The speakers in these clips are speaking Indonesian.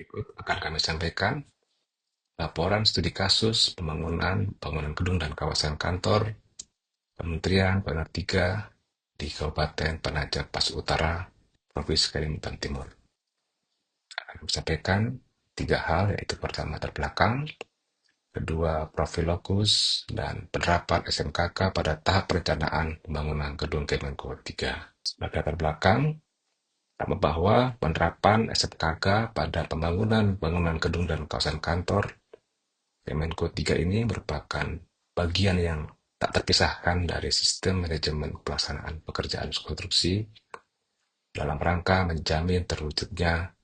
Berikut akan kami sampaikan laporan studi kasus bangunan gedung dan kawasan kantor Kementerian PUPR 3 di Kabupaten Penajam Pasir Utara, Provinsi Kalimantan Timur. Akan kami sampaikan tiga hal, yaitu pertama latar belakang, kedua profil lokus, dan penerapan SMKK pada tahap perencanaan pembangunan gedung Kemenko 3. Sebagai latar belakang, pertama bahwa penerapan SMKK pada pembangunan bangunan gedung dan kawasan kantor Kemenko 3 ini merupakan bagian yang tak terpisahkan dari sistem manajemen pelaksanaan pekerjaan konstruksi dalam rangka menjamin terwujudnya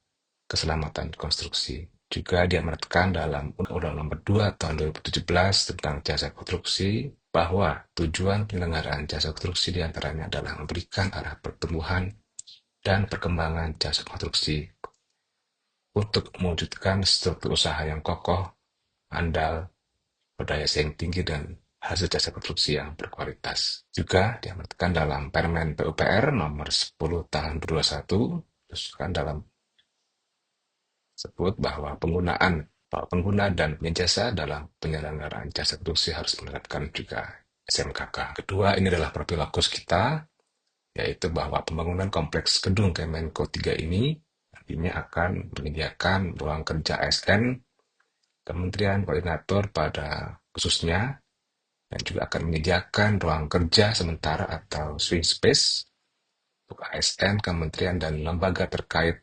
keselamatan konstruksi. Juga diamanatkan dalam Undang-Undang Nomor 2 Tahun 2017 tentang jasa konstruksi bahwa tujuan penyelenggaraan jasa konstruksi diantaranya adalah memberikan arah pertumbuhan dan perkembangan jasa konstruksi untuk mewujudkan struktur usaha yang kokoh, andal, berdaya saing tinggi, dan hasil jasa konstruksi yang berkualitas. Juga diamanatkan dalam Permen PUPR nomor 10 tahun 2021, disebutkan dalam sebut bahwa pengguna dan penjasa dalam penyelenggaraan jasa konstruksi harus menerapkan juga SMKK. Kedua, ini adalah profil lokus kita, yaitu bahwa pembangunan kompleks gedung Kemenko 3 ini nantinya akan menyediakan ruang kerja ASN, Kementerian Koordinator pada khususnya, dan juga akan menyediakan ruang kerja sementara atau swing space untuk ASN, kementerian, dan lembaga terkait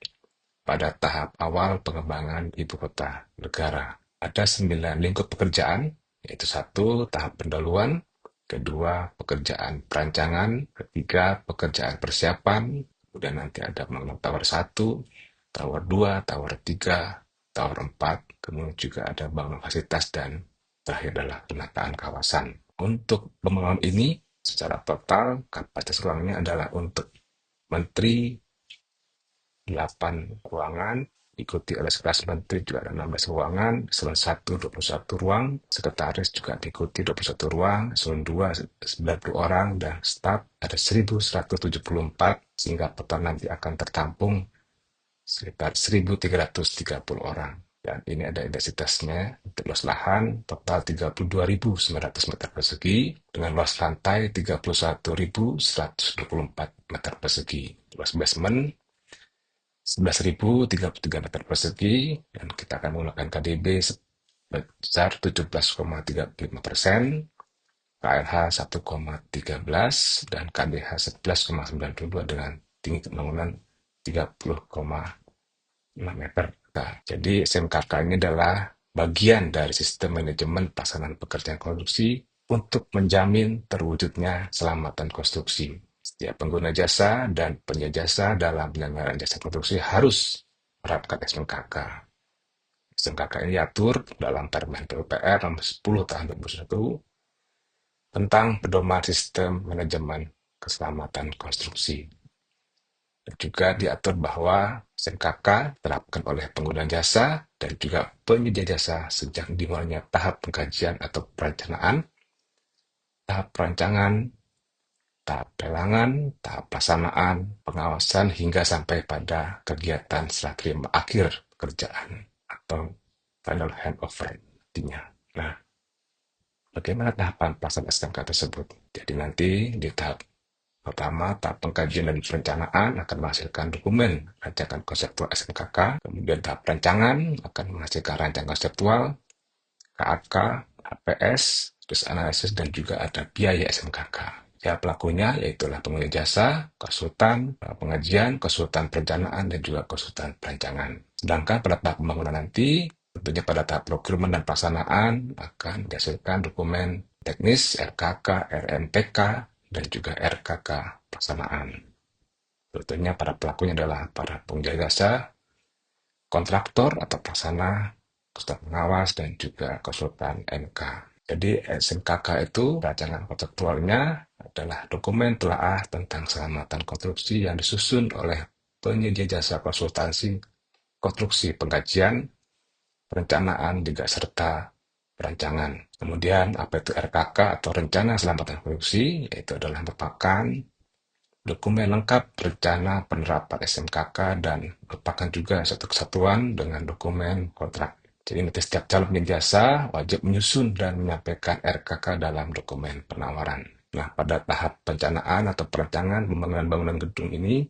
pada tahap awal pengembangan ibu kota negara. Ada 9 lingkup pekerjaan, yaitu 1. Tahap pendahuluan, kedua pekerjaan perancangan, ketiga pekerjaan persiapan, kemudian nanti ada pembangunan tower 1, tower 2, tower 3, tower 4, kemudian juga ada bangunan fasilitas, dan terakhir adalah penataan kawasan. Untuk pembangunan ini secara total kapasitas ruangnya adalah untuk menteri 8 ruangan, diikuti oleh 11 menteri juga ada 16 ruangan, eselon 1 21 ruang, sekretaris juga diikuti 21 ruang, eselon 2 90 orang, dan staf ada 1174, sehingga total nanti akan tertampung sekitar 1330 orang. Dan ini ada intensitasnya untuk luas lahan total 32.900 meter persegi dengan luas lantai 31.124 meter persegi. Luas basement 11.033 meter persegi, dan kita akan menggunakan KDB sebesar 17,35%, KLH 1,13, dan KDH 11,92 dengan tinggi bangunan 30,6 meter. Nah, jadi SMKK ini adalah bagian dari sistem manajemen pelaksanaan pekerjaan konstruksi untuk menjamin terwujudnya keselamatan konstruksi. Setiap pengguna jasa dan penyedia jasa dalam penyelenggaraan jasa konstruksi harus menerapkan SMKK. SMKK ini diatur dalam Permen PUPR nomor 10 tahun 2021 tentang pedoman sistem manajemen keselamatan konstruksi. Dan juga diatur bahwa SMKK diterapkan oleh pengguna jasa dan juga penyedia jasa sejak dimulainya tahap pengkajian atau perencanaan, tahap perancangan, tahap pelelangan, tahap pelaksanaan, pengawasan, hingga sampai pada kegiatan serah terima akhir pekerjaan atau final handover nantinya. Nah, bagaimana tahapan pelaksanaan SMK tersebut? Jadi nanti di tahap pertama, tahap pengkajian dan perencanaan akan menghasilkan dokumen rancangan konseptual SMKK, kemudian tahap perancangan akan menghasilkan rancangan konseptual, KAK, HPS, terus analisis, dan juga ada biaya SMKK. Ya, pelakunya yaitulah pengguna jasa, konsultan, pengajian, konsultan perencanaan, dan juga konsultan perancangan. Sedangkan pada tahap pembangunan nanti, tentunya pada tahap procurement dan pelaksanaan akan dihasilkan dokumen teknis RKK, RMPK, dan juga RKK pelaksanaan. Tentunya para pelakunya adalah para pengguna jasa, kontraktor atau pelaksana, konsultan pengawas, dan juga konsultan MK. Jadi SMKK itu rancangan konseptualnya adalah dokumen telaah tentang keselamatan konstruksi yang disusun oleh penyedia jasa konsultansi, konstruksi, pengkajian, perencanaan, juga serta perancangan. Kemudian apa itu RKK atau rencana keselamatan konstruksi, yaitu adalah merupakan dokumen lengkap rencana penerapan SMKK dan merupakan juga satu kesatuan dengan dokumen kontrak. Jadi nanti setiap calon penyedia jasa wajib menyusun dan menyampaikan RKK dalam dokumen penawaran. Nah, pada tahap perencanaan atau perancangan pembangunan bangunan gedung ini,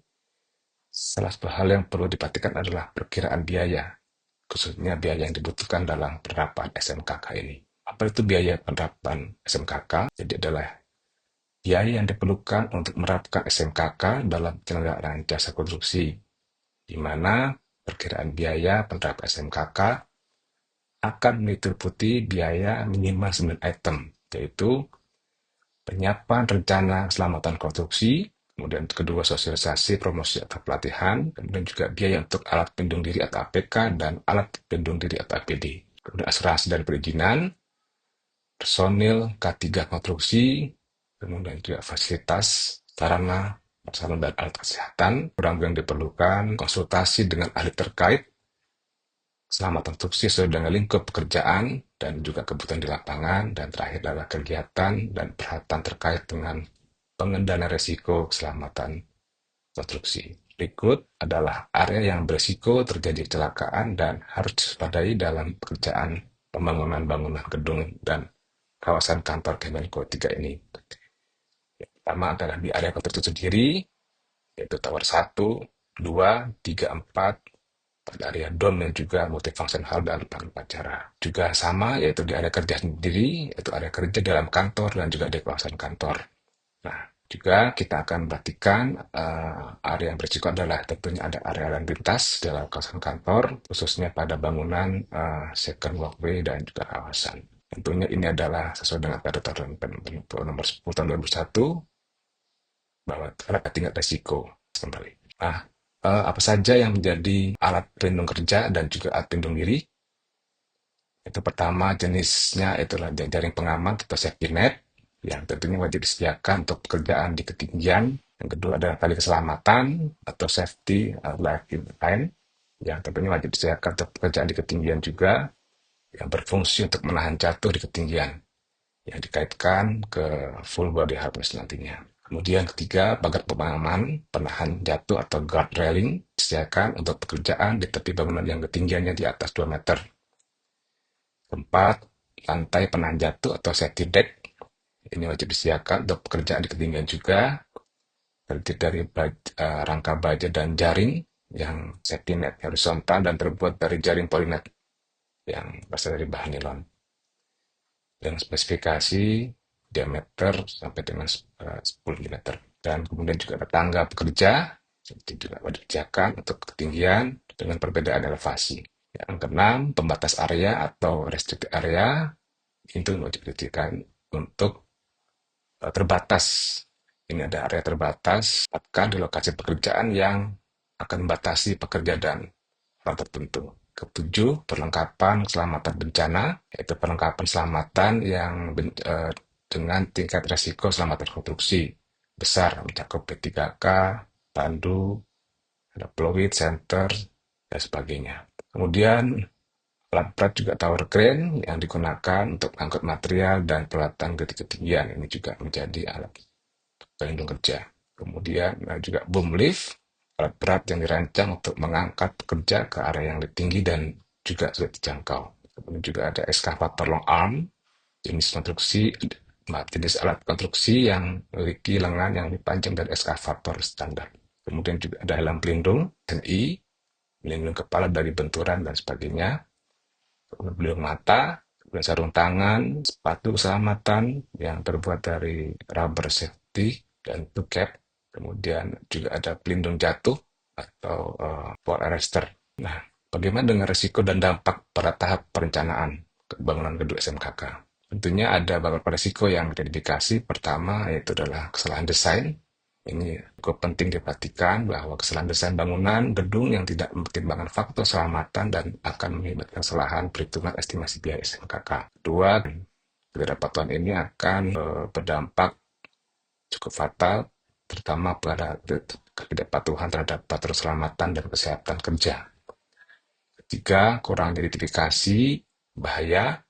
salah satu hal yang perlu diperhatikan adalah perkiraan biaya, khususnya biaya yang dibutuhkan dalam penerapan SMKK ini. Apa itu biaya penerapan SMKK? Jadi adalah biaya yang diperlukan untuk menerapkan SMKK dalam penyelenggaraan jasa konstruksi, di mana perkiraan biaya penerapan SMKK akan meliputi biaya minimal 9 item, yaitu penyiapan rencana keselamatan konstruksi, kemudian kedua sosialisasi, promosi atau pelatihan, kemudian juga biaya untuk alat pelindung diri atau APK dan alat pelindung diri atau APD. Kemudian asuransi dan perizinan, personil K3 konstruksi, kemudian juga fasilitas, sarana, prasarana dan alat kesehatan, kurang yang diperlukan, konsultasi dengan ahli terkait, keselamatan konstruksi sesuai dengan lingkup pekerjaan dan juga kebutuhan di lapangan, dan terakhir adalah kegiatan dan peralatan terkait dengan pengendalian risiko keselamatan konstruksi. Berikut adalah area yang berisiko terjadi kecelakaan dan harus diwaspadai dalam pekerjaan pembangunan bangunan gedung dan kawasan kantor Kemenko 3 ini. Yang pertama adalah di area kantor itu sendiri, yaitu tower 1, 2, 3, 4, pada area dom dan juga multifunction hall dan ruang upacara. Juga sama, yaitu di area kerja sendiri, yaitu area kerja dalam kantor dan juga di kawasan kantor. Nah, juga kita akan perhatikan area yang berisiko adalah tentunya ada area lalu lintas dalam kawasan kantor, khususnya pada bangunan second walkway dan juga kawasan. Tentunya ini adalah sesuai dengan peraturan nomor 10 tahun 2001 bahwa ada tingkat risiko kembali. Nah, apa saja yang menjadi alat pelindung kerja dan juga alat pelindung diri? Itu pertama jenisnya itulah jaring pengaman atau safety net yang tentunya wajib disediakan untuk pekerjaan di ketinggian. Yang kedua adalah tali keselamatan atau safety life line yang tentunya wajib disediakan untuk pekerjaan di ketinggian juga yang berfungsi untuk menahan jatuh di ketinggian yang dikaitkan ke full body harness nantinya. Kemudian ketiga, pagar pengaman penahan jatuh atau guard railing disediakan untuk pekerjaan di tepi bangunan yang ketinggiannya di atas 2 meter. Keempat, lantai penahan jatuh atau safety deck. Ini wajib disediakan untuk pekerjaan di ketinggian juga, terdiri dari rangka baja dan jaring yang safety net horizontal dan terbuat dari jaring polinet yang berasal dari bahan nilon. Dengan spesifikasi diameter sampai dengan 10 mm. Dan kemudian juga ada tangga pekerja, itu juga wajib disediakan untuk ketinggian dengan perbedaan elevasi. Yang keenam, pembatas area atau restricted area itu wajib disediakan untuk terbatas. Ini ada area terbatas akan di lokasi pekerjaan yang akan membatasi pekerja dan orang tertentu. Ketujuh, perlengkapan keselamatan bencana, yaitu perlengkapan keselamatan yang dengan tingkat resiko keselamatan konstruksi besar, mencakup P3K, tandu, ada fluid, center, dan sebagainya. Kemudian alat berat juga tower crane yang digunakan untuk mengangkut material dan peralatan ke ketinggian. Ini juga menjadi alat pelindung kerja. Kemudian juga boom lift, alat berat yang dirancang untuk mengangkat pekerja ke area yang lebih tinggi dan juga sulit dijangkau. Kemudian juga ada eskavator long arm, jenis alat konstruksi yang memiliki lengan yang lebih panjang dari eskavator standar. Kemudian juga ada helm pelindung, TNI, melindungi kepala dari benturan dan sebagainya. Kemudian pelindung mata, kemudian sarung tangan, sepatu keselamatan yang terbuat dari rubber safety dan two cap. Kemudian juga ada pelindung jatuh atau fall arrester. Nah, bagaimana dengan risiko dan dampak pada tahap perencanaan bangunan gedung SMKK? Tentunya ada beberapa risiko yang diidentifikasi. Pertama yaitu adalah kesalahan desain. Ini cukup penting diperhatikan bahwa kesalahan desain bangunan gedung yang tidak mempertimbangkan faktor keselamatan dan akan mengakibatkan kesalahan perhitungan estimasi biaya SMKK. Kedua, ketidakpatuhan ini akan berdampak cukup fatal, terutama pada ketidakpatuhan terhadap faktor keselamatan dan kesehatan kerja. Ketiga, kurang identifikasi bahaya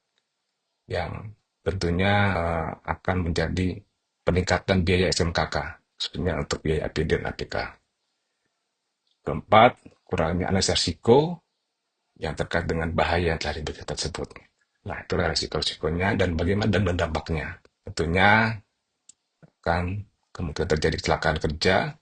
yang tentunya akan menjadi peningkatan biaya SMKK, khususnya untuk biaya APD dan APK. Keempat, kurangnya analisis risiko yang terkait dengan bahaya yang telah diberikan tersebut. Nah, itulah risiko-risikonya dan bagaimana dan dampaknya. Tentunya akan kemungkinan terjadi kecelakaan kerja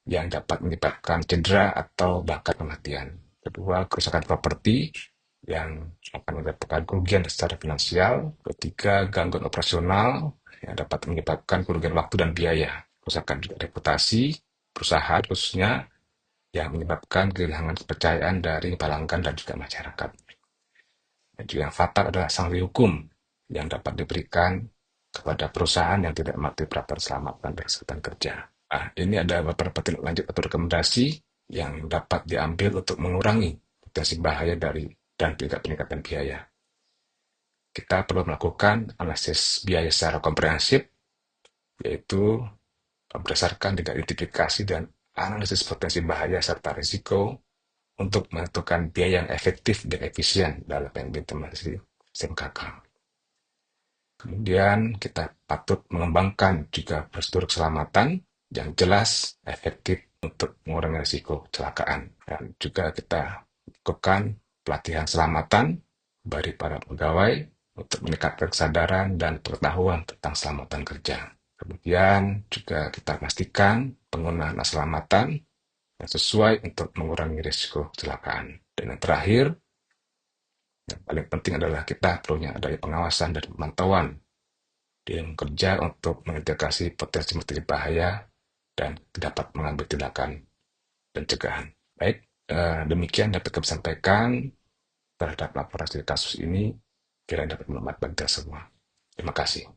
yang dapat menyebabkan cedera atau bahkan kematian. Kedua, kerusakan properti yang akan menyebabkan kerugian secara finansial. Ketiga, gangguan operasional yang dapat menyebabkan kerugian waktu dan biaya. Kerusakan reputasi perusahaan khususnya yang menyebabkan kehilangan kepercayaan dari pelanggan dan juga masyarakat. Dan juga yang fatal adalah sanksi hukum yang dapat diberikan kepada perusahaan yang tidak mematuhi peraturan keselamatan dan kesehatan kerja. Nah, ini ada beberapa tindak lanjut atau rekomendasi yang dapat diambil untuk mengurangi potensi bahaya dari dan juga peningkatan biaya. Kita perlu melakukan analisis biaya secara komprehensif, yaitu berdasarkan dengan identifikasi dan analisis potensi bahaya serta risiko untuk menentukan biaya yang efektif dan efisien dalam implementasi SMKK. Kemudian kita patut mengembangkan juga prosedur keselamatan yang jelas, efektif untuk mengurangi risiko kecelakaan. Dan juga kita lakukan pelatihan keselamatan bagi para pegawai untuk meningkatkan kesadaran dan pengetahuan tentang keselamatan kerja. Kemudian juga kita pastikan penggunaan keselamatan yang sesuai untuk mengurangi risiko kecelakaan. Dan yang terakhir, yang paling penting adalah kita perlunya adanya pengawasan dan pemantauan di dalam kerja untuk mengintegrasi potensi-potensi bahaya dan dapat mengambil tindakan pencegahan. Baik, demikian dapat kami sampaikan terhadap laporan kasus ini, kira dapat bermanfaat bagi kita semua. Terima kasih.